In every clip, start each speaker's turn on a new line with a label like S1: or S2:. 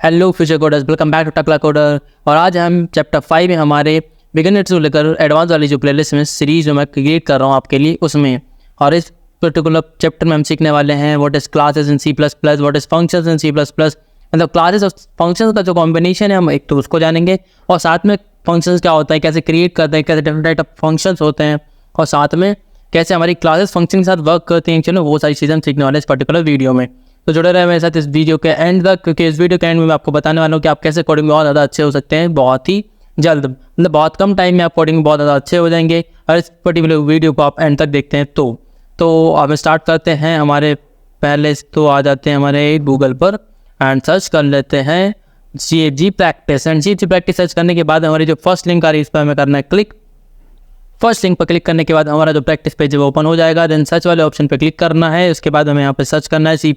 S1: Hello future coders, welcome back to Takla Coder. और आज हम चैप्टर 5 में हमारे बिगिनर से लेकर एडवांस वाली जो प्लेलिस्ट में सीरीज जो मैं क्रिएट कर रहा हूँ आपके लिए उसमें, और इस पर्टिकुलर चैप्टर में हम सीखने वाले हैं what is classes in C++, what is functions in C++। मतलब क्लासेस और फंक्शंस का जो कॉम्बिनेशन है हम एक तो उसको जानेंगे, और साथ में फंक्शंस क्या होता है, कैसे क्रिएट करते हैं, कैसे डिफरेंट टाइप ऑफ फंक्शंस होते हैं, और साथ में कैसे हमारी क्लासेस फंक्शन के साथ वर्क करते हैं। चलो वो सारी चीज़ें हम सीखने वाले हैं इस पर्टिकुलर वीडियो में। तो जुड़े रहे मेरे साथ इस वीडियो के एंड तक, क्योंकि इस वीडियो के एंड में मैं आपको बताने वाला हूँ कि आप कैसे कोडिंग में बहुत ज़्यादा अच्छे हो सकते हैं बहुत ही जल्द। मतलब बहुत कम टाइम में आप कोडिंग में बहुत ज़्यादा अच्छे हो जाएंगे। और इस पर्टिकुलर वीडियो को आप एंड तक देखते हैं तो अब स्टार्ट करते हैं। हमारे पहले तो आ जाते हैं हमारे गूगल पर एंड सर्च कर लेते हैं CFG practice. And CFG practice search करने के बाद हमारी जो फर्स्ट लिंक आ रही है इस पर हमें करना है क्लिक। फर्स्ट लिंक पर क्लिक करने के बाद हमारा जो प्रैक्टिस पेज है वो ओपन हो जाएगा। देन सर्च वाले ऑप्शन पर क्लिक करना है। उसके बाद हमें यहाँ पे सर्च करना है C++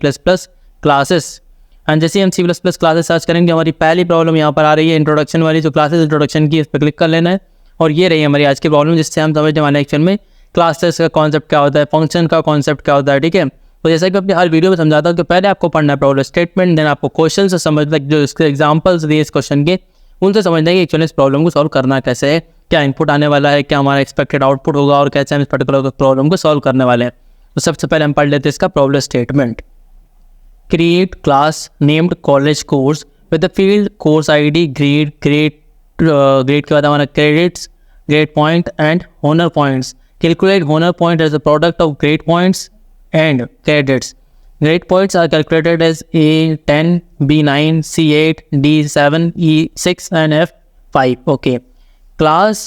S1: क्लासेस। एंड जैसे हम C++ क्लासेस सर्च करेंगे हमारी पहली प्रॉब्लम यहाँ पर आ रही है इंट्रोडक्शन वाली, जो क्लासेस इंट्रोडक्शन की, इस पर क्लिक कर लेना है। और ये रही हमारी आज की प्रॉब्लम, जिससे हम समझने वाले एक्चुअल में क्लासेस का कॉन्सेप्ट क्या होता है, फंक्शन का कॉन्सेप्ट क्या होता है। ठीक है, तो जैसा कि अपने हर वीडियो में समझाता हूँ कि पहले आपको पढ़ना है प्रॉब्लम स्टेटमेंट, देन आपको क्वेश्चन से समझ तक जो इसके एग्जाम्पल्स दिए इस क्वेश्चन के, उनसे समझना है कि एक्चुअली इस प्रॉब्लम को सॉल्व करना कैसे है, क्या इनपुट आने वाला है, क्या हमारा एक्सपेक्टेड आउटपुट होगा, और कैसे हम इस पर्टिकुलर प्रॉब्लम को सॉल्व करने वाले हैं। तो सबसे पहले हम पढ़ लेते हैं इसका problem statement. Create class named college course with the field course ID, grade के बाद हमारा credits, grade point and honour points. Calculate honour point as the product of grade points and credits. Grade points are calculated as A10, B9, C8, D7, E6 and F5. Okay. Class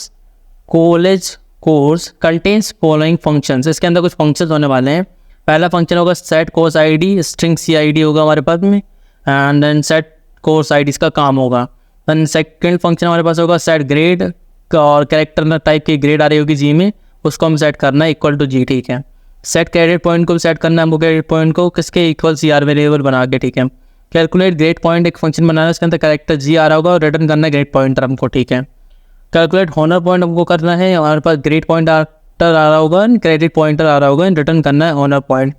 S1: college course contains following functions. इसके अंदर कुछ functions होने वाले हैं। पहला function होगा set course ID, string CID होगा हमारे पास में, and then set course ID इसका काम होगा। then second फंक्शन हमारे पास होगा set grade, और कैरेक्टर टाइप की ग्रेड आ रही होगी G में, उसको हम सेट करना है इक्वल टू G। ठीक है, सेट क्रेडिट पॉइंट को सेट करना है हमको, क्रेडिट पॉइंट को किसके इक्वल CR वेरिएबल बना के। ठीक है, कैलकुलेट ग्रेड पॉइंट एक फंक्शन बनाना है, उसके अंदर कैरेक्टर G आ रहा होगा और रिटर्न करना है ग्रेड पॉइंटर हमको। ठीक है, कैलकुलेट होनर पॉइंट हमको करना है, हमारे पास ग्रेड पॉइंटर आ रहा होगा, क्रेडिट पॉइंटर आ रहा होगा, रिटर्न करना है होनर पॉइंट,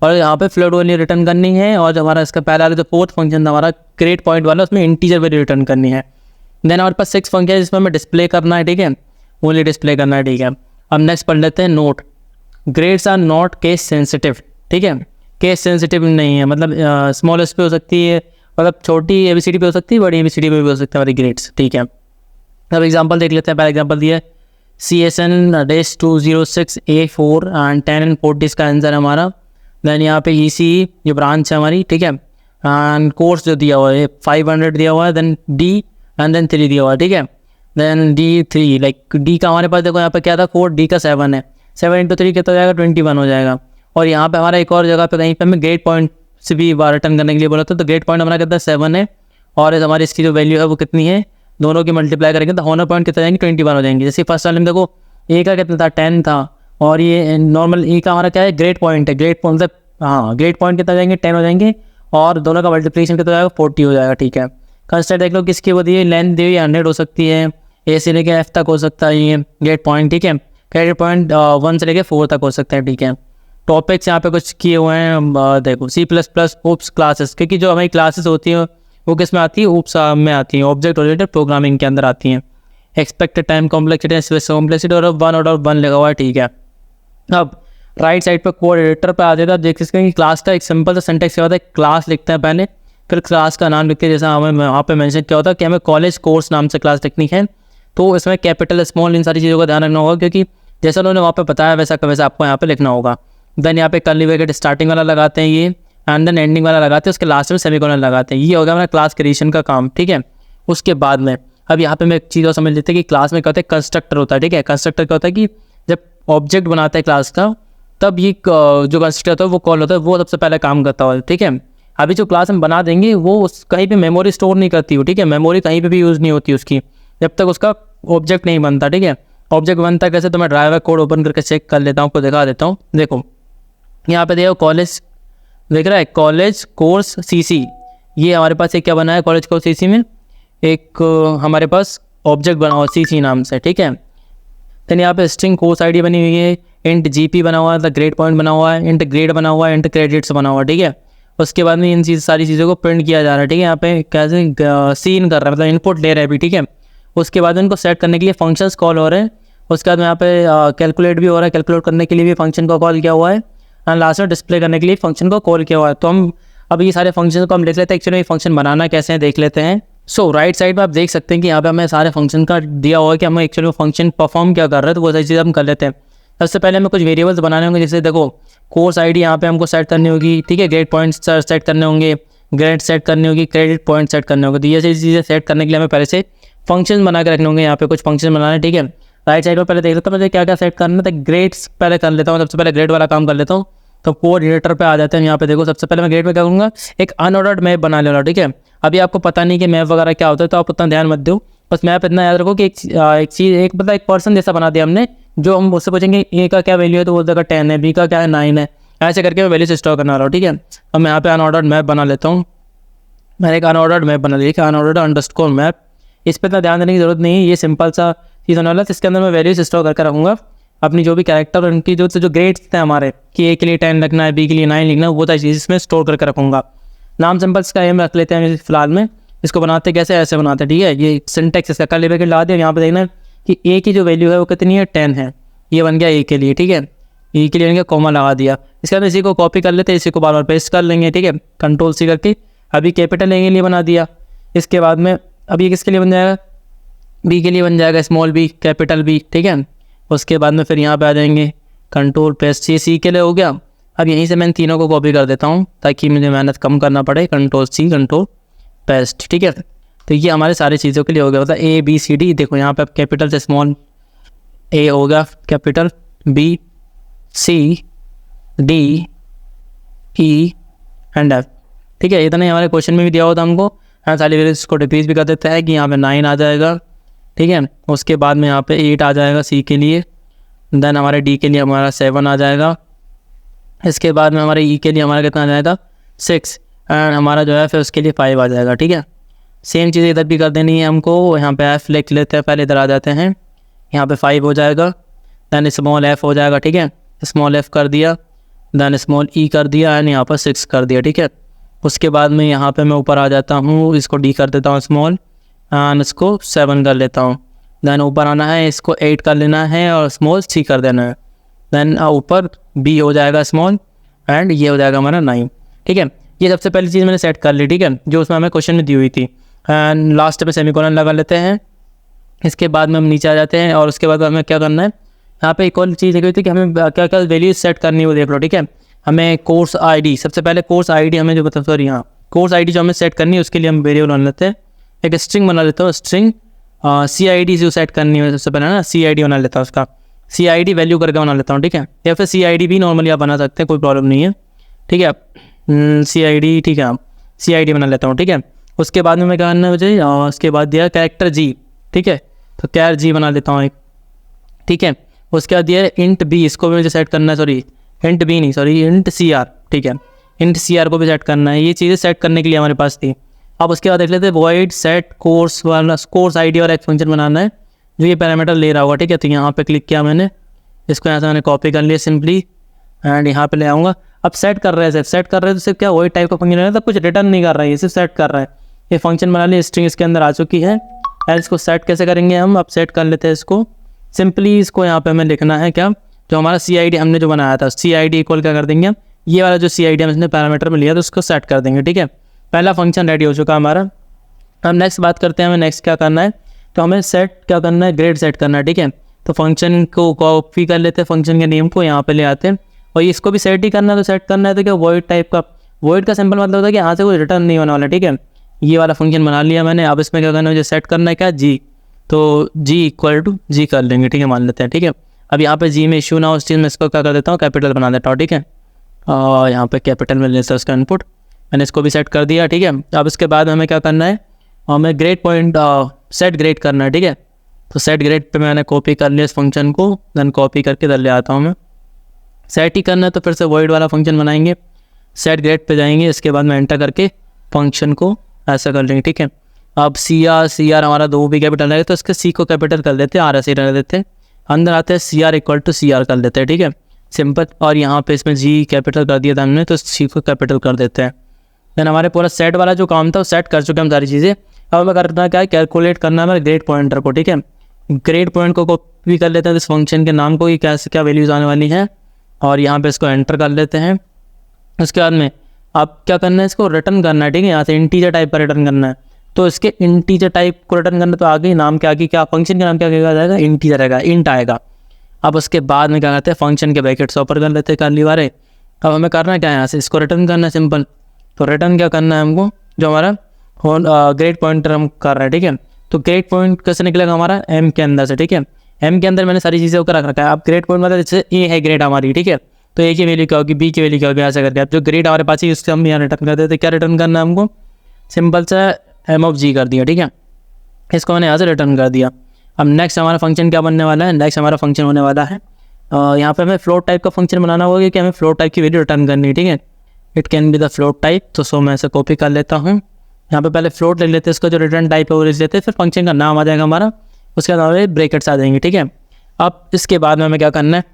S1: और यहाँ पे फ्लोट वैल्यू रिटर्न करनी है। और जो हमारा इसका पहला जो फोर्थ फंक्शन था हमारा ग्रेड पॉइंट वाला, उसमें इंटीजर वैल्यू रिटर्न करनी है। देन हमारे पास 6 फंक्शन है जिसमें हमें डिस्प्ले करना है। ठीक है, ओनली डिस्प्ले करना है। ठीक है, अब नेक्स्ट पढ़ लेते हैं note. Grades are not case sensitive. ठीक है, केस सेंसिटिव नहीं है, मतलब स्मॉलेस्ट पे हो सकती है, मतलब छोटी ABCD पे हो सकती है, बड़ी ABCD पे भी हो सकती है हमारी ग्रेड्स। ठीक है, अब एग्जांपल देख लेते हैं। पहला एग्जांपल दिया है CSN-206A4 एंड 10 and 40 इसका आंसर है हमारा। देन यहाँ पे ECE जो ब्रांच है हमारी, ठीक है, एंड कोर्स जो दिया हुआ है 500 दिया हुआ है, देन D एंड देन 3 दिया हुआ है। ठीक है, देन D3 लाइक D का हमारे पास देखो यहाँ पे क्या था, 4, D का 7 है, 7 × 3 कितना हो जाएगा, 21 हो जाएगा। और यहाँ पे हमारा एक और जगह पे कहीं पे हमें ग्रेड पॉइंट से भी रिटर्न करने के लिए बोला था, तो ग्रेड पॉइंट हमारा कितना 7 है, और हमारी इसकी जो वैल्यू है वो कितनी है, दोनों की मल्टीप्लाई करेंगे तो होनर पॉइंट कितना जाएंगे, 21 हो जाएंगे। जैसे फर्स्ट वाले में देखो A का कितना था, 10 था, और ये नॉर्मल E का हमारा क्या है, ग्रेड पॉइंट है, ग्रेड पॉइंट मतलब हाँ ग्रेड पॉइंट कितना जाएंगे, 10 हो जाएंगे, और दोनों का मल्टीप्लिकेशन कितना हो जाएगा, 40 हो जाएगा। ठीक है, कंस्टेंट देख लो किसकी वो दी है, लेंथ दी हुई 100 हो सकती है, A से लेके F तक हो सकता है ये ग्रेड पॉइंट। ठीक है, क्रेडिट पॉइंट 1 से लेके 4 तक हो सकते हैं। ठीक है, टॉपिक्स यहाँ पे कुछ किए हुए हैं, देखो C++ ओप्स क्लासेस, क्योंकि जो हमारी क्लासेस होती हैं वो किस में आती है, ओप्स में आती हैं, ऑब्जेक्ट ओरिएंटेड प्रोग्रामिंग के अंदर आती हैं। एक्सपेक्टेड टाइम कॉम्प्लेक्सिटी कॉम्प्लेक्सिटी और 1/1 लगा हुआ है। ठीक है, अब राइट साइड पर कोड एडिटर पर आ जाता है, आप देख सकते हैं कि क्लास का एक सिंपल सा सिंटेक्स क्या होता है, क्लास लिखते हैं पहले, फिर क्लास का नाम लिखते हैं, जैसा हमें वहाँ पे मेंशन किया होता है कि हमें कॉलेज कोर्स नाम से क्लास लिखनी है। तो इसमें कैपिटल स्मॉल इन सारी चीज़ों का ध्यान रखना होगा, क्योंकि जैसा उन्होंने वहाँ पे बताया वैसा आपको यहाँ पे लिखना होगा। देन यहाँ पे कर्ली ब्रैकेट स्टार्टिंग वाला लगाते हैं ये, एंड देन एंडिंग वाला लगाते हैं, उसके लास्ट में सेमीकोलन लगाते हैं। ये होगा हमारा क्लास क्रिएशन का काम। ठीक है, उसके बाद में अब यहाँ पे मैं एक चीज़ और समझ लेते हैं कि क्लास में क्या होता है, कंस्ट्रक्टर होता है। ठीक है, कंस्ट्रक्टर क्या होता है कि जब ऑब्जेक्ट बनाता है क्लास का, तब ये जो कंस्ट्रक्टर होता है वो कॉल होता है, वो सबसे पहले काम करता है। ठीक है, अभी जो क्लास हम बना देंगे वो कहीं पे मेमोरी स्टोर नहीं करती हो। ठीक है, मेमोरी कहीं पे भी यूज़ नहीं होती उसकी, जब तक उसका ऑब्जेक्ट नहीं बनता। ठीक है, ऑब्जेक्ट बनता है कैसे, तो मैं ड्राइवर कोड ओपन करके चेक कर लेता हूँ, आपको दिखा देता हूँ। देखो यहाँ पे देखो कॉलेज देख रहा है, कॉलेज कोर्स CC, ये हमारे पास एक क्या बना है, कॉलेज कोर्स CC में एक हमारे पास ऑब्जेक्ट बना हुआ CC नाम से। ठीक है, देन यहाँ पे स्ट्रिंग कोर्स ID बनी हुई है, इंट GP बना हुआ है, ग्रेड पॉइंट बना हुआ है, इंट ग्रेड बना हुआ है, इंट क्रेडिट्स बना हुआ है। ठीक है, उसके बाद में इन सारी चीज़ों को प्रिंट किया जा रहा है, ठीक है। यहाँ पे कैसे सीन कर रहा है, मतलब इनपुट ले रहा है अभी, ठीक है। उसके बाद इनको सेट करने के लिए फंक्शंस कॉल हो रहे हैं। उसके बाद में यहाँ पे कैलकुलेट भी हो रहा है, कैलकुलेट करने के लिए भी फंक्शन को कॉल किया हुआ है, एंड लास्ट में डिस्प्ले करने के लिए फंक्शन को कॉल किया हुआ है। तो हम अब ये सारे फंक्शन को हम देख लेते हैं, एक्चुअली फंक्शन बनाना कैसे है देख लेते हैं। सो राइट साइड में आप देख सकते हैं कि यहाँ पे हमें सारे फंक्शन का दिया हुआ है कि हमें एक्चुअली फंक्शन परफॉर्म क्या कर रहा है, तो वो सारी चीज़ हम कर लेते हैं। सबसे पहले हमें कुछ वेरिएबल्स बनाने होंगे, जैसे देखो कोर्स आईडी यहाँ पे हमको सेट करनी होगी, ठीक है। ग्रेड पॉइंट्स सेट करने होंगे, ग्रेड सेट करनी होगी, क्रेडिट पॉइंट सेट करने होंगे। तो ये सारी चीज़ें सेट करने के लिए हमें पहले से फंक्शन बना के रखने होंगे। यहाँ पे कुछ फंक्शन बनाने, ठीक है। राइट साइड में पहले देख लेता हूँ मुझे क्या क्या सेट करना है। ग्रेड्स पहले कर लेता हूँ, सबसे पहले ग्रेड वाला काम कर लेता हूँ। तो कोड एडिटर पे आ जाते हैं। यहाँ पे देखो सबसे पहले मैं ग्रेड में क्या करूँगा, एक अनऑर्डर्ड मैप बना ले रहा हूँ, ठीक है। अभी आपको पता नहीं कि मैप वगैरह क्या होता है, तो आप उतना ध्यान मत दो, बस मैप इतना याद रखो कि एक चीज़ एक पर्सन जैसा बना दिया हमने, जो हम उससे पूछेंगे ए का क्या वैल्यू है तो बोलता है 10 है, बी का क्या है 9 है, ऐसे करके मैं वैल्यू स्टोर करना रहा हूँ, ठीक है। अब मैं यहाँ पे अनऑर्डर्ड मैप बना लेता हूँ। मैंने एक अनऑर्डर्ड मैप बना लिया, अनऑर्डर्ड अंडरस्कोर मैप। इस पर इतना ध्यान देने की जरूरत नहीं है, ये सिंपल सा चीज़ होने वाला है। इसके अंदर मैं वैल्यूज स्टोर करके रखूँगा अपनी जो भी कैरेक्टर और उनकी जो ग्रेड्स थे हमारे, कि ए के लिए 10 लिखना है, बी के लिए 9 लिखना है, वो सारी चीज़ इसमें स्टोर करके रखूँगा। नाम सिंपल इसका एम रख लेते हैं फिलहाल में। इसको बनाते कैसे, ऐसे बनाते हैं, ठीक है। ये सिंटेक्स इसका कर लेकर ला दिया। यहाँ पे देखना कि ए की जो वैल्यू है वो कितनी है, 10 है। ये बन गया ए के लिए, ठीक है। ए के लिए बन गया, कॉमा लगा दिया। इसके बाद इसी को कॉपी कर लेते हैं, इसी को बार बार पेस्ट कर लेंगे, ठीक है। कंट्रोल सी करके अभी कैपिटल ए के लिए बना दिया। इसके बाद में अब ये किसके लिए बन जाएगा, बी के लिए बन जाएगा, स्मॉल बी कैपिटल बी, ठीक है। उसके बाद में फिर यहाँ पे आ जाएंगे, कंट्रोल पेस्ट, ये सी के लिए हो गया। अब यहीं से मैं तीनों को कॉपी कर देता हूँ ताकि मुझे मेहनत कम करना पड़े। कंट्रोल सी कंट्रोल पेस्ट, ठीक है। तो ये हमारे सारी चीज़ों के लिए हो गया, मतलब ए बी सी डी। देखो यहाँ पे कैपिटल से स्मॉल ए होगा, capital B C D E and F, ठीक है। इतना ही हमारे क्वेश्चन में भी दिया होता हमको। हाँ, सारी वैल्यूज को डिक्रीज भी कर देता है कि यहाँ पे 9 आ जाएगा, ठीक है। उसके बाद में यहाँ पे 8 आ जाएगा सी के लिए, देन हमारे डी के लिए हमारा 7 आ जाएगा। इसके बाद में हमारे ई के लिए हमारा कितना आ जाएगा 6, एंड हमारा जो है फिर उसके लिए 5 आ जाएगा, ठीक है। सेम चीज़ इधर भी कर देनी है हमको। यहाँ पे एफ लिख लेते हैं, पहले इधर आ जाते हैं, यहाँ पे 5 हो जाएगा, देन स्मॉल एफ हो जाएगा, ठीक है। स्मॉल एफ कर दिया, देन स्मॉल ई कर दिया, एंड यहाँ पर 6 कर दिया, ठीक है। उसके बाद में यहाँ पे मैं ऊपर आ जाता हूँ, इसको डी कर देता हूँ स्मॉल, एंड इसको 7 कर लेता हूँ। देन ऊपर आना है, इसको 8 कर लेना है और स्मॉल सी कर देना है। देन ऊपर बी हो जाएगा स्मॉल, एंड ये हो जाएगा हमारा 9, ठीक है। ये सबसे पहली चीज़ मैंने सेट कर ली, ठीक है, जो उसमें हमें क्वेश्चन में दी हुई थी। एंड लास्ट में सेमीकोलन लगा लेते हैं। इसके बाद में हम नीचे आ जाते हैं, और उसके बाद हमें क्या करना है, यहाँ पे एक और चीज़ देखी थी कि हमें क्या क्या वैल्यूज सेट करनी है वो देख लो, ठीक है। हमें कोर्स आईडी, सबसे पहले कोर्स आईडी हमें जो बता, सॉरी यहाँ कोर्स आईडी जो हमें सेट करनी है उसके लिए हम वेरिएबल बना लेते हैं। एक स्ट्रिंग बना लेता हूँ, स्ट्रिंग सी आई डी जो सेट करनी है सबसे पहले ना, सी आई डी बना लेता हूँ उसका, सी आई डी वैल्यू करके बना लेता हूँ, ठीक है। या फिर सी आई डी भी नॉर्मली आप बना सकते हैं, कोई प्रॉब्लम नहीं है, ठीक है। सी आई डी, ठीक है, सी आई डी बना लेता हूँ, ठीक है। उसके बाद में मैं क्या करना है मुझे, उसके बाद दिया कैरेक्टर जी, ठीक है, तो कैर जी बना लेता हूँ एक, ठीक है। उसके बाद दिया इंट बी, इसको भी मुझे सेट करना है, सॉरी इंट बी नहीं, सॉरी इंट सी आर, ठीक है। इंट सी आर को भी सेट करना है। ये चीज़ें सेट करने के लिए हमारे पास थी। अब उसके बाद देख लेते हैं वॉइड सेट कोर्स वाला, कोर्स आईडी और एक फंक्शन बनाना है जो ये पैरामीटर ले रहा होगा, ठीक है। तो यहाँ पे क्लिक किया मैंने, इसको यहाँ से मैंने कॉपी कर लिया सिंपली, एंड यहाँ पे ले आऊँगा। अब सेट कर रहे हैं, सिर्फ सेट कर रहे हैं, तो सिर्फ क्या वही टाइप का फंक्शन है, तो कुछ रिटर्न नहीं कर रहा है, ये सिर्फ सेट कर रहा है। ये फंक्शन बना लिया, स्ट्रिंग इसके अंदर आ चुकी है। एंड इसको सेट कैसे करेंगे हम, अब सेट कर लेते हैं इसको सिंपली। इसको यहाँ पे हमें लिखना है क्या, जो हमारा सी आई डी हमने जो बनाया था, सी आई डी इक्वल क्या कर देंगे हम, ये वाला जो सी आई डी हम इसने पैरामीटर में लिया तो उसको सेट कर देंगे, ठीक है। पहला फंक्शन रेडी हो चुका हमारा। हम नेक्स्ट बात करते हैं, हमें नेक्स्ट क्या करना है, तो हमें सेट क्या करना है, ग्रेड सेट करना है, ठीक है। तो फंक्शन को कॉपी कर लेते हैं, फंक्शन के नेम को यहाँ पे ले आते हैं, और इसको भी सेट ही करना है। तो सेट करना है तो क्या वॉइड टाइप का, वॉइड का सिंपल मतलब होता है कि यहाँ से कोई रिटर्न नहीं होने वाला, ठीक है। ये वाला फंक्शन बना लिया मैंने। अब इसमें क्या करना है, मुझे सेट करना है क्या, जी, तो जी इक्वल टू जी कर लेंगे, ठीक है, मान लेते हैं, ठीक है। अब यहाँ पे जी में इशू ना हो उस चीज़ में, इसको क्या कर देता हूँ, कैपिटल बना देता हूँ, ठीक है। और यहाँ पे कैपिटल में लेता है उसका इनपुट, मैंने इसको भी सेट कर दिया, ठीक है। अब इसके बाद हमें क्या करना है, हमें ग्रेड पॉइंट सेट ग्रेड करना है, ठीक है। तो सेट ग्रेड पे मैंने कॉपी कर लिया इस फंक्शन को, देन कॉपी करके इधर ले आता हूँ मैं। सेट ही करना है तो फिर से वॉइड वाला फंक्शन बनाएंगे, सेट ग्रेड पे जाएंगे, इसके बाद में एंटर करके फंक्शन को ऐसा कर लेंगे, ठीक है। अब सी आर हमारा 2 भी कैपिटल है, तो इसके सी को कैपिटल कर देते हैं, आर ऐसे रह देते हैं। अंदर आते हैं C R equal to C R कर देते हैं, ठीक है, सिंपल। और यहाँ पे इसमें जी कैपिटल कर दिया था हमने, तो सी को कैपिटल कर देते हैं। देन हमारे पूरा सेट वाला जो काम था वो सेट कर चुके हम सारी चीज़ें। अब हमें करना क्या है, कैलकुलेट करना है हमारे ग्रेड पॉइंटर को, ठीक है। ग्रेड पॉइंट को कॉपी कर लेते हैं इस फंक्शन के नाम को, कि कैसे क्या वैल्यूज़ आने वाली हैं, और यहाँ पे इसको एंटर कर लेते हैं। उसके बाद में आप क्या करना है, इसको रिटर्न करना है, ठीक है। यहाँ से इंटीजर टाइप का रिटर्न करना है, तो इसके इंटीजर टाइप को रिटर्न करना, तो आगे नाम क्या, आगे क्या फंक्शन का नाम क्या कहा जाएगा, इंटीजर आएगा, इंट आएगा। अब उसके बाद में क्या करते हैं, फंक्शन के ब्रैकेट्स ओपन कर लेते हैं कर्ली वाले। अब हमें करना क्या है, यहाँ से इसको रिटर्न करना है सिंपल। तो रिटर्न क्या करना है हमको, जो हमारा ग्रेड पॉइंटर हम कर रहे हैं, ठीक है। तो ग्रेड पॉइंट कैसे निकलेगा हमारा, एम के अंदर से, ठीक है। एम के अंदर मैंने सारी चीज़ें होकर रख रखा है। अब ग्रेड पॉइंट मतलब जैसे ए है ग्रेड हमारी, ठीक है, तो ए की वैल्यू क्या होगी, बी की वैल्यू क्या होगी, ऐसा करके अब जो ग्रेड हमारे पास है उससे हम यहाँ रिटर्न कर देते हैं। क्या रिटर्न करना है हमको, सिंपल सा एम ऑफ जी कर दिया, ठीक है। इसको मैंने यहाँ से रिटर्न कर दिया। अब नेक्स्ट हमारा फंक्शन क्या बनने वाला है, नेक्स्ट हमारा फंक्शन होने वाला है यहाँ पे हमें फ्लोट टाइप का फंक्शन बनाना होगा, कि हमें फ्लोट टाइप की वैल्यू रिटर्न करनी है, ठीक है। It can be the float type, तो सो मैं इसे कॉपी कर लेता हूँ। यहाँ पे पहले फ्लोट लिख लेते हैं, इसका जो रिटर्न टाइप है वो लिख लेते हैं, फिर फंक्शन का नाम आ जाएगा हमारा, उसके बाद हमारे ब्रैकेट्स आ जाएंगे, ठीक है। अब इसके बाद में हमें क्या करना है,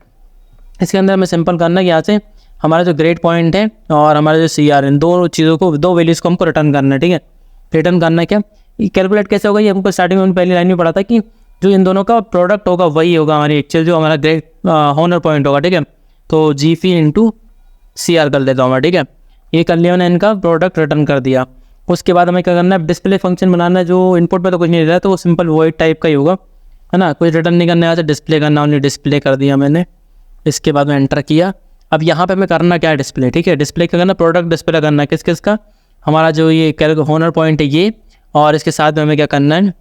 S1: इसके अंदर हमें सिंपल करना है कि यहाँ से हमारा जो ग्रेड पॉइंट है और हमारा जो सी आर है, दो चीज़ों को, दो वैल्यूज़ को हमको रिटर्न करना है, ठीक है। रिटर्न करना है क्या, कैलकुलेट कैसे होगा, ये हमको स्टार्टिंग में पहली लाइन में पढ़ा था कि जो इन दोनों का प्रोडक्ट होगा वही होगा हमारी एक्चुअल जो हमारा ग्रेड हॉनर पॉइंट होगा, ठीक है। तो जी फी इंटू सी आर कर देता हूँ मैं, ठीक है। ये कर लिया मैंने, इनका प्रोडक्ट रिटर्न कर दिया। उसके बाद हमें क्या करना है, डिस्प्ले फंक्शन बनाना है, जो इनपुट में तो कुछ नहीं दे रहा है, तो वो सिंपल वॉइड टाइप का ही होगा, है ना, कुछ रिटर्न नहीं करने, यहाँ से डिस्प्ले करना, उन्हें डिस्प्ले कर दिया मैंने। इसके बाद में एंटर किया। अब यहाँ पे हमें करना क्या है, डिस्प्ले, ठीक है। डिस्प्ले क्या करना, प्रोडक्ट डिस्प्ले करना है, किस किस का, हमारा जो ये हॉनर पॉइंट है ये, और इसके साथ में हमें क्या करना है,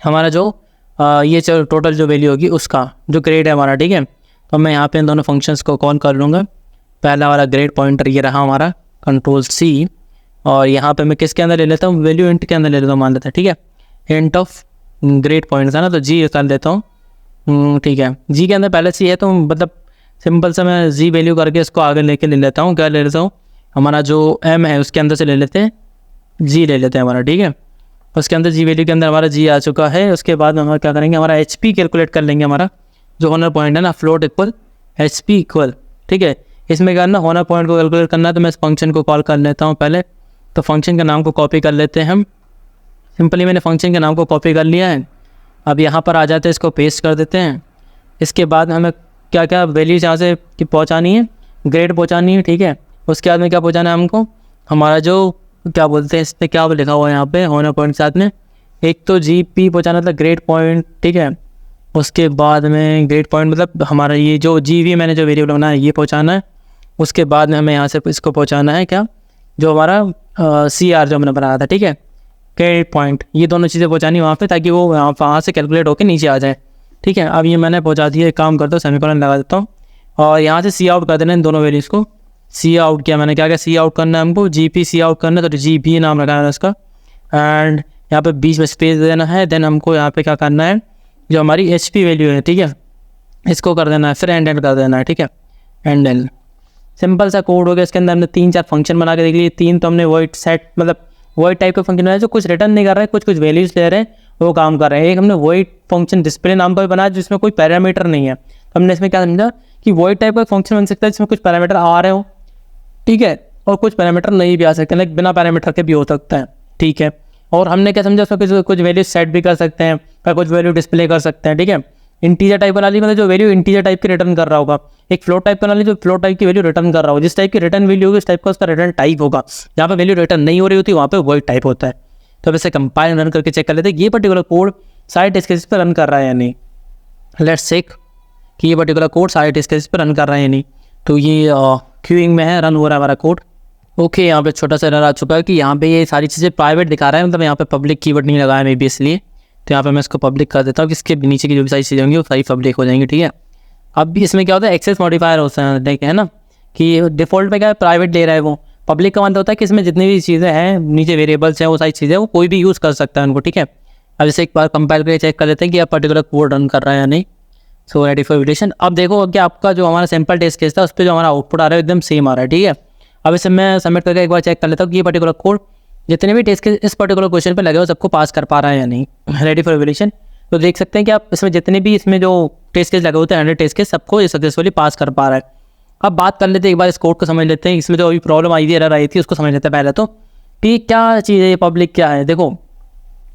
S1: हमारा जो ये टोटल जो वैल्यू होगी उसका जो ग्रेड है हमारा, ठीक है। तो मैं यहाँ पे इन दोनों फंक्शंस को कॉल कर लूँगा। पहला वाला ग्रेड पॉइंटर ये रहा हमारा, कंट्रोल सी, और यहाँ पे मैं किसके अंदर ले लेता हूँ, वैल्यू इंट के अंदर ले लेता हूँ, मान लेता है, ठीक है। इंट ऑफ ग्रेड पॉइंट था ना, तो जी कर लेता हूँ, ठीक है। जी के अंदर पहले सी है, तो मतलब सिंपल सा मैं जी वैल्यू करके इसको आगे लेके ले लेता हूँ। क्या ले लेता हूँ, हमारा जो एम है उसके अंदर से ले लेते हैं, जी ले लेते हैं हमारा, ठीक है। उसके अंदर जी वैल्यू के अंदर हमारा जी आ चुका है। उसके बाद हम क्या करेंगे, हमारा एच पी कैलकुलेट कर लेंगे, हमारा जो हॉनर पॉइंट है ना, float equal H P equal, ठीक है। इसमें क्या करना, हॉनर पॉइंट को कैलकुलेट करना है, तो मैं इस फंक्शन को कॉल कर लेता हूँ पहले। तो फंक्शन के नाम को कॉपी कर लेते हैं हम, सिंपली मैंने फंक्शन के नाम को कॉपी कर लिया है। अब यहाँ पर आ जाते हैं, इसको पेस्ट कर देते हैं। इसके बाद हमें क्या क्या वैल्यूज यहाँ से पहुँचानी है, ग्रेड पहुँचानी है, ठीक है। उसके बाद में क्या पहुँचाना है हमको, हमारा जो क्या बोलते हैं, इस पर क्या लिखा हुआ है यहाँ पे हॉनर पॉइंट साथ में, एक तो जी पी पहुँचाना था ग्रेड पॉइंट, ठीक है। उसके बाद में ग्रेड पॉइंट मतलब हमारा ये जो जी वी मैंने जो वेरिएबल बनाया ये पहुँचाना है। उसके बाद में हमें यहाँ से इसको पहुँचाना है क्या, जो हमारा सी आर जो हमने बनाया था, ठीक है, ग्रेड पॉइंट, ये दोनों चीज़ें पहुँचानी वहाँ पे, ताकि वो वहाँ से कैलकुलेट होकर नीचे आ जाए, ठीक है। अब ये मैंने पहुँचा दिया, एक काम करता हूँ सेमीकोलन लगा देता हूँ, और यहाँ से सी आउट कर देना इन दोनों वैल्यूज़ को। सी आउट किया मैंने, क्या क्या सी आउट करना है हमको, जी पी सी आउट करना है, तो जी पी नाम रखा है उसका, एंड यहाँ पे बीच में स्पेस देना है। देन हमको यहाँ पे क्या करना है, जो हमारी एच पी वैल्यू है, ठीक है, इसको कर देना है, फिर एंड कर देना है, ठीक है, एंड सिंपल सा कोड हो गया। इसके अंदर हमने 3-4 फंक्शन बना के देख लिए, 3 तो हमने वॉइड सेट मतलब वॉइड टाइप का फंक्शन बनाया, जो कुछ रिटर्न नहीं कर रहा है, कुछ वैल्यूज ले रहे हैं, वो काम कर रहे हैं। एक हमने वॉइड फंक्शन डिस्प्ले नाम का भी बनाया, जिसमें कोई पैरामीटर नहीं है। तो हमने इसमें क्या समझा कि वॉइड टाइप का फंक्शन बन सकता है जिसमें कुछ पैरामीटर आ रहे हो, ठीक है, और कुछ पैरामीटर नहीं भी आ सकते, लाइक बिना पैरामीटर के भी हो सकता है, ठीक है। और हमने क्या समझा, उसमें कुछ वैल्यू सेट भी कर सकते हैं, या कुछ वैल्यू डिस्प्ले कर सकते हैं, ठीक है। इंटीजर टाइप बना ली, मतलब जो वैल्यू इंटीजर टाइप की रिटर्न कर रहा होगा। एक फ्लोट टाइप बना ली, जो फ्लोट टाइप की वैल्यू रिटर्न कर रहा होगा। जिस टाइप की रिटर्न वैल्यू होगी उस टाइप का उसका रिटर्न टाइप होगा। जहाँ पे वैल्यू रिटर्न नहीं हो रही होती वहाँ पे वही टाइप होता है। तो अब इसे कंपाइल रन करके चेक कर लेते हैं ये पर्टिकुलर कोड सारे टेस्ट केसेस पर रन कर रहा है या नहीं। लेट्स चेक कि ये पर्टिकुलर कोड सारे टेस्ट केसेस पर रन कर रहा है या नहीं। तो ये क्यूइंग में है, रन हो रहा है हमारा कोड। ओके, यहाँ पे छोटा सा एरर आ चुका है कि यहाँ पे ये सारी चीज़ें प्राइवेट दिखा रहा है, मतलब यहाँ पे पब्लिक कीवर्ड नहीं लगाया मे बी इसलिए। तो यहाँ पे मैं इसको पब्लिक कर देता हूँ कि इसके नीचे की जो भी सारी चीज़ें होंगी वो सारी पब्लिक हो जाएंगी, ठीक है। अब भी इसमें क्या होता है, एक्सेस मॉडिफायर होता है ना, कि डिफ़ॉल्ट में क्या है प्राइवेट ले रहा है वो। पब्लिक का मतलब होता है कि इसमें जितनी भी चीज़ें हैं नीचे वेरिएबल्स हैं वो सारी चीज़ें वो कोई भी यूज़ कर सकता है उनको, ठीक है। अब इसे एक बार कंपाइल करके चेक कर लेते हैं कि आप पर्टिकुलर कोड रन कर रहा है या नहीं। So ready for validation. अब देखो कि आपका जो हमारा सैम्पल टेस्ट केस था उस पर जो हमारा आउटपुट आ रहा है एकदम सेम आ रहा है, ठीक है। अब इसे मैं सबमिट करके एक बार चेक कर लेता हूँ कि ये पर्टिकुलर कोड जितने भी टेस्ट केस इस पर्टिकुलर क्वेश्चन पे लगे हो सबको पास कर पा रहा है या नहीं। Ready for validation. तो देख सकते हैं कि आप इसमें जितने भी इसमें जो टेस्ट केस लगे होते हैं 100 टेस्ट केस सबको ये सक्सेसफुली पास कर पा रहा है। अब बात कर लेते हैं, एक बार इस कोड को समझ लेते हैं, इसमें जो अभी प्रॉब्लम आई थी, एरर आई थी, उसको समझ लेते हैं पहले तो कि क्या चीज़ है ये पब्लिक क्या है। देखो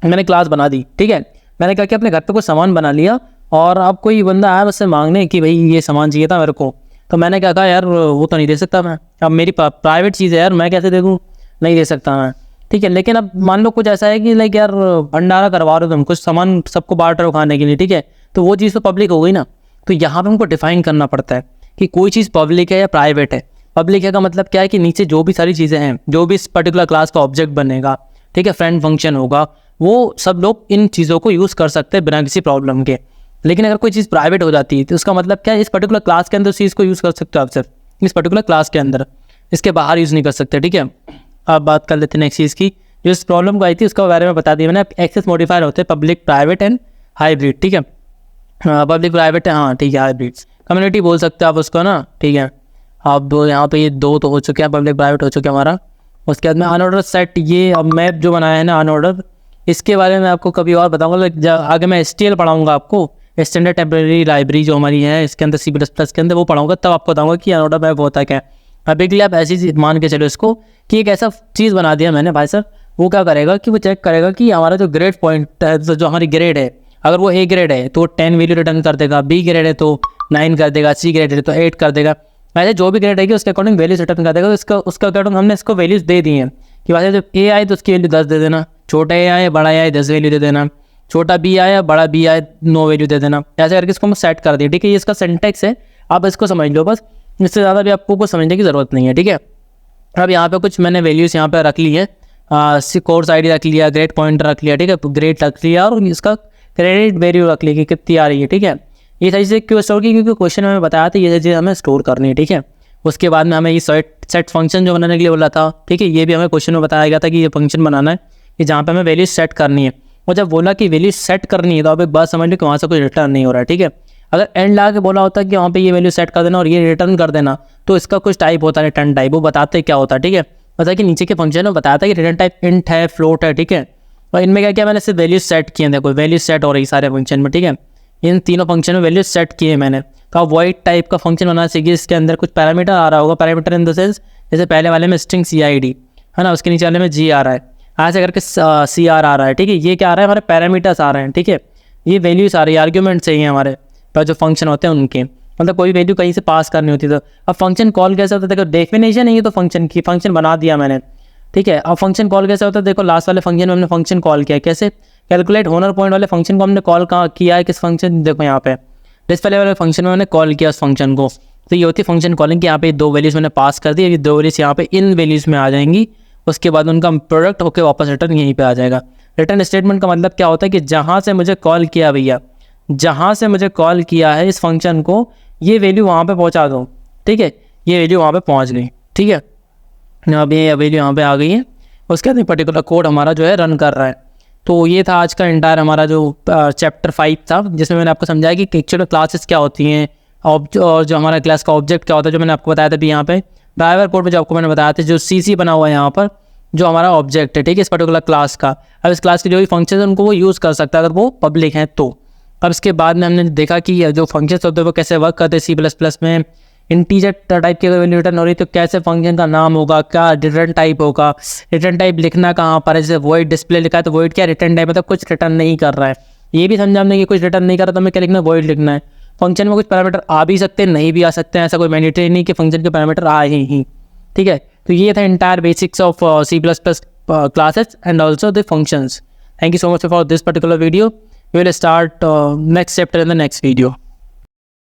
S1: मैंने क्लास बना दी, ठीक है, मैंने क्या किया अपने घर पे कुछ सामान बना लिया और अब कोई बंदा आया मुझसे मांगने कि भाई ये सामान चाहिए था मेरे को, तो मैंने क्या कहा यार वो तो नहीं दे सकता मैं, अब मेरी प्राइवेट चीज़ है यार, मैं कैसे दे दूँ, नहीं दे सकता मैं, ठीक है। लेकिन अब मान लो कुछ ऐसा है कि लाइक यार भंडारा करवा रहे हो तुम, कुछ सामान सबको बांट रहे हो खाने के लिए, ठीक है, तो वो चीज़ तो पब्लिक हो गई ना। तो यहाँ पे हमको डिफाइन करना पड़ता है कि कोई चीज़ पब्लिक है या प्राइवेट है। पब्लिक है का मतलब क्या है कि नीचे जो भी सारी चीज़ें हैं, जो भी इस पर्टिकुलर क्लास का ऑब्जेक्ट बनेगा, ठीक है, फ्रेंड फंक्शन होगा, वो सब लोग इन चीज़ों को यूज़ कर सकते हैं बिना किसी प्रॉब्लम के। लेकिन अगर कोई चीज़ प्राइवेट हो जाती है तो उसका मतलब क्या है, इस पर्टिकुलर क्लास के अंदर उस चीज़ को यूज़ कर सकते हो आप सिर्फ इस पर्टिकुलर क्लास के अंदर, इसके बाहर यूज़ नहीं कर सकते, ठीक है। अब बात कर लेते हैं नेक्स्ट चीज़ की, जो इस प्रॉब्लम को आई थी उसका बारे में बता दिया मैंने। एक्सेस मॉडिफायर होते हैं पब्लिक, प्राइवेट एंड हाइब्रिड, ठीक है। पब्लिक प्राइवेट है, हाँ ठीक है, हाइब्रिड कम्युनिटी बोल सकते हैं आप उसको ना, ठीक है। अब यहाँ पे ये दो तो हो चुके हैं, पब्लिक प्राइवेट हो चुके हैं हमारा। उसके बाद में अनऑर्डर सेट, ये अब मैप जो बनाया है ना अनऑर्डर, इसके बारे में आपको कभी और बताऊंगा। आगे मैं STL पढ़ाऊंगा आपको, स्टैंडर्ड टेम्परेरी लाइब्रेरी जो हमारी है इसके अंदर C++ के अंदर, वो पढ़ाऊंगा, तब आपको बताऊंगा कि अनऑर्डर मैप होता है क्या। अभी के लिए आप ऐसी चीज़ मान के चलो इसको कि एक ऐसा चीज़ बना दिया मैंने भाई सर, वो क्या करेगा कि वो चेक करेगा कि हमारा जो ग्रेड पॉइंट है, जो हमारी ग्रेड है, अगर वो A ग्रेड है तो 10 वैल्यू रिटर्न कर देगा, B ग्रेड है तो 9 कर देगा, C ग्रेड है तो 8 कर देगा। ऐसे जो भी ग्रेड है उसके अकॉर्डिंग वैल्यूज रिटर्न कर देगा। तो उसका अकॉर्डिंग हमने इसको वैल्यूज दे दी हैं कि वैसे जब A आए तो उसकी वैल्यू 10 दे देना, छोटा A आए बड़ा A आए 10 वैल्यू दे देना, छोटा B आया बड़ा B आए 9 वैल्यू दे देना। ऐसे करके इसको हम सेट कर दिए, ठीक है। ये इसका सिंटैक्स है, आप इसको समझ लो बस, इससे ज़्यादा भी आपको कुछ समझने की ज़रूरत नहीं है, ठीक है। अब यहाँ पे कुछ मैंने वैल्यूज़ यहाँ पे रख ली है, कोर्स ID रख लिया, ग्रेड पॉइंट रख लिया, ठीक है, ग्रेड रख लिया और इसका क्रेडिट वैल्यू रख ली कि कितनी आ रही है, ठीक है। ये सारी चीज़ें क्यों स्टोर की, क्योंकि क्वेश्चन में बताया था ये चीज़ हमें स्टोर करनी है, ठीक है। उसके बाद में हमें ये सेट फंक्शन जो बनाने के लिए बोला था, ठीक है, ये भी हमें क्वेश्चन में बताया गया था कि ये फंक्शन बनाना है कि जहाँ पे हमें वैल्यू सेट करनी है। और जब बोला कि वैल्यू सेट करनी है तो आप एक बात समझ लो कि वहाँ से कोई रिटर्न नहीं हो रहा है, ठीक है। अगर एंड ला के बोला होता कि वहाँ पे ये वैल्यू सेट कर देना और ये रिटर्न कर देना, तो इसका कुछ टाइप होता है रिटर्न टाइप, वो बताते क्या होता है, ठीक है। पता है कि नीचे के फंक्शन में बताया था कि रिटर्न टाइप इंट है, फ्लोट है, ठीक है। और इनमें क्या किया मैंने, सिर्फ वैल्यू सेट किए, देखो वैल्यू सेट हो रही सारे फंक्शन में, ठीक है। इन तीनों फंक्शन में वैल्यू सेट किए मैंने। तो आप वॉइड टाइप का फंक्शन बनाना सीखिए, इसके अंदर कुछ पैरामीटर आ रहा होगा, पैरामीटर इन द सेंस जैसे पहले वाले में स्ट्रिंग CID है ना, उसके नीचे वाले में G आ रहा है, ऐसे करके CR आ रहा है, ठीक है। ये क्या आ रहा है, हमारे पैरामीटर्स आ रहे हैं, ठीक है। ये वैल्यूज आ रही है, आर्ग्यूमेंट चाहिए हमारे पर जो फंक्शन होते हैं उनके, मतलब कोई वैल्यू कहीं से पास करनी होती है। तो अब फंक्शन कॉल कैसे होता है, देखो डेफिनेशन नहीं है तो फंक्शन की, फंक्शन बना दिया मैंने, ठीक है। अब फंक्शन कॉल कैसे होता है, देखो लास्ट वाले फंक्शन में हमने फंक्शन कॉल किया, कैसे, कैलकुलेट होनर पॉइंट वाले फंक्शन को हमने कॉल कहाँ किया है, किस फंक्शन, देखो यहाँ पे डिस्प्ले वाले फंक्शन में मैंने कॉल किया उस फंक्शन को। तो ये होती है फंक्शन कॉलिंग कि यहाँ पे दो वैल्यूज़ मैंने पास कर दी, ये दो वैल्यूज़ यहाँ पे इन वैल्यूज़ में आ जाएंगी, उसके बाद उनका प्रोडक्ट होकर वापस रिटर्न यहीं पे आ जाएगा। रिटर्न स्टेटमेंट का मतलब क्या होता है कि जहाँ से मुझे कॉल किया भैया, जहाँ से मुझे कॉल किया है इस फंक्शन को, ये वैल्यू वहाँ पे पहुँचा दो, ठीक है। ये वैल्यू वहाँ पे पहुँच गई, ठीक है। अब ये वैल्यू यहाँ पे आ गई है, उसके बाद पर्टिकुलर कोड हमारा जो है रन कर रहा है। तो ये था आज का इंटायर हमारा जो चैप्टर 5 था, जिसमें मैंने आपको समझाया कि एक्चुअल क्लासेस क्या होती हैं और जो हमारा क्लास का ऑब्जेक्ट क्या होता है, जो मैंने आपको बताया था भी यहाँ पे ड्राइवर कोड में जो आपको मैंने बताया था, जो CC बना हुआ है यहाँ पर, जो हमारा ऑब्जेक्ट है, ठीक है, इस पर्टिकुलर क्लास का। अब इस क्लास के जो भी फंक्शन है उनको वो यूज़ कर सकता है अगर वो पब्लिक हैं तो। अब इसके बाद में हमने देखा कि जो फंक्शन होते हैं वो कैसे वर्क करते हैं C++ में। इंटीजर टाइप की अगर वैल्यू रिटर्न हो रही है तो कैसे फंक्शन का नाम होगा, क्या रिटर्न टाइप होगा, रिटर्न टाइप लिखना कहाँ पर है, जैसे वॉइड डिस्प्ले लिखा है तो वॉइड क्या रिटर्न टाइप, मतलब कुछ रिटर्न नहीं कर रहा है। ये भी समझा हमने कि कुछ रिटर्न नहीं कर रहा तो हमें क्या लिखना है, वॉइड लिखना है। फंक्शन में कुछ पैरामीटर आ भी सकते हैं, नहीं भी आ सकते हैं, ऐसा कोई मैंडेटरी नहीं कि फंक्शन के पैरामीटर आए ही, ठीक है। तो ये था entire basics of C++ classes and also the functions. Thank you so much for this particular video. We will start next chapter in the next video.